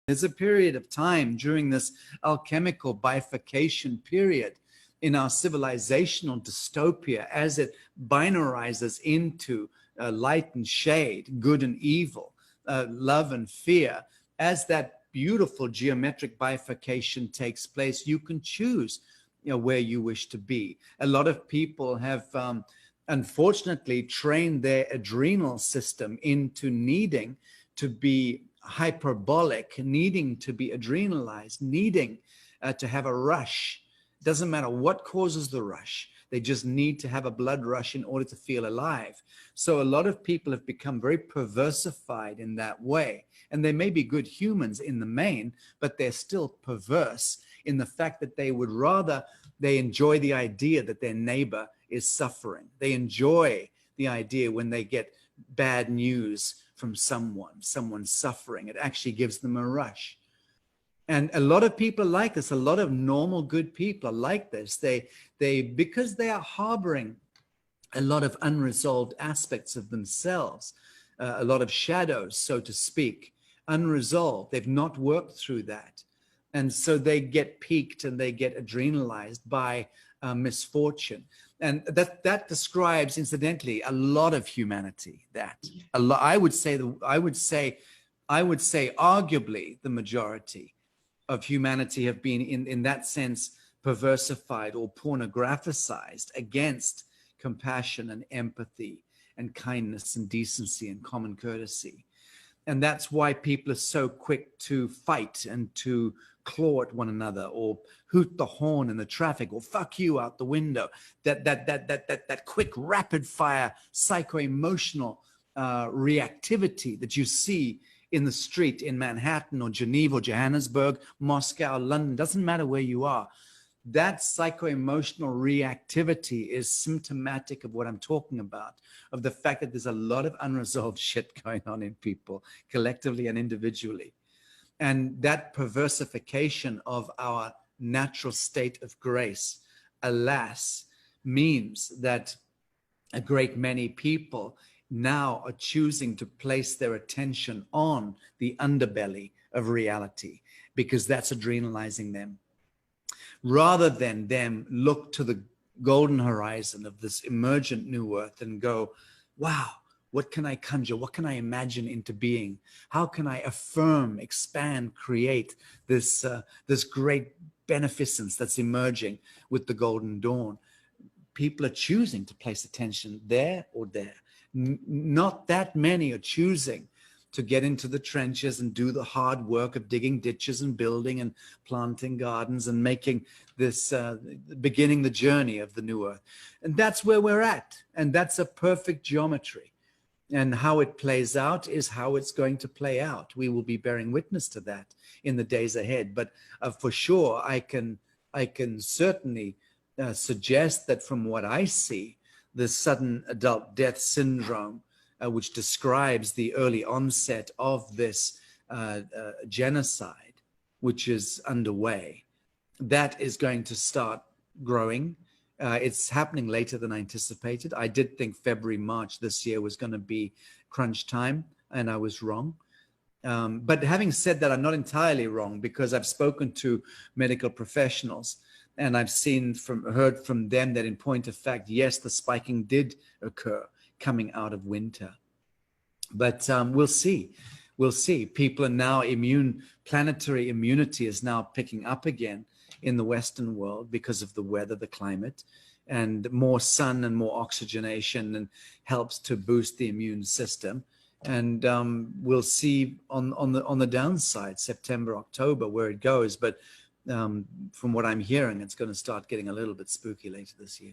There's a period of time during this alchemical bifurcation period in our civilizational dystopia as it binarizes into light and shade, good and evil, love and fear. As that beautiful geometric bifurcation takes place, you can choose, where you wish to be. A lot of people have unfortunately trained their adrenal system into needing to be hyperbolic, needing to be adrenalized, needing to have a rush. Doesn't matter what causes the rush. They just need to have a blood rush in order to feel alive. So a lot of people have become very perversified in that way. And they may be good humans in the main, but they're still perverse in the fact that they would rather, they enjoy the idea that their neighbor is suffering. They enjoy the idea when they get bad news from someone suffering. It actually gives them a rush. And a lot of people are like this. A lot of normal, good people are like this. They because they are harboring a lot of unresolved aspects of themselves, a lot of shadows, so to speak, unresolved. They've not worked through that. And so they get piqued and they get adrenalized by misfortune. And that describes, incidentally, a lot of humanity. I would say arguably the majority of humanity have been in that sense perversified or pornographicized against compassion and empathy and kindness and decency and common courtesy. And that's why people are so quick to fight and to claw at one another or hoot the horn in the traffic or fuck you out the window. That quick rapid fire psycho-emotional reactivity that you see in the street in Manhattan or Geneva or Johannesburg, Moscow, London, doesn't matter where you are. That psycho-emotional reactivity is symptomatic of what I'm talking about, of the fact that there's a lot of unresolved shit going on in people, collectively and individually. And that perversification of our natural state of grace, alas, means that a great many people now are choosing to place their attention on the underbelly of reality because that's adrenalizing them, rather than them look to the golden horizon of this emergent new earth and go, wow, what can I conjure? What can I imagine into being? How can I affirm, expand, create this great beneficence that's emerging with the golden dawn? People are choosing to place attention there or there. Not that many are choosing to get into the trenches and do the hard work of digging ditches and building and planting gardens and making this, beginning the journey of the new earth. And that's where we're at. And that's a perfect geometry. And how it plays out is how it's going to play out. We will be bearing witness to that in the days ahead. But for sure, I can certainly suggest that from what I see, the sudden adult death syndrome, which describes the early onset of this genocide, which is underway, that is going to start growing. It's happening later than I anticipated. I did think February, March this year was going to be crunch time, and I was wrong. But having said that, I'm not entirely wrong, because I've spoken to medical professionals and I've heard from them that in point of fact, yes, the spiking did occur coming out of winter. But we'll see. We'll see. People are now planetary immunity is now picking up again in the Western world because of the weather, the climate, and more sun and more oxygenation and helps to boost the immune system. And we'll see on the downside, September, October, where it goes. But from what I'm hearing, it's going to start getting a little bit spooky later this year.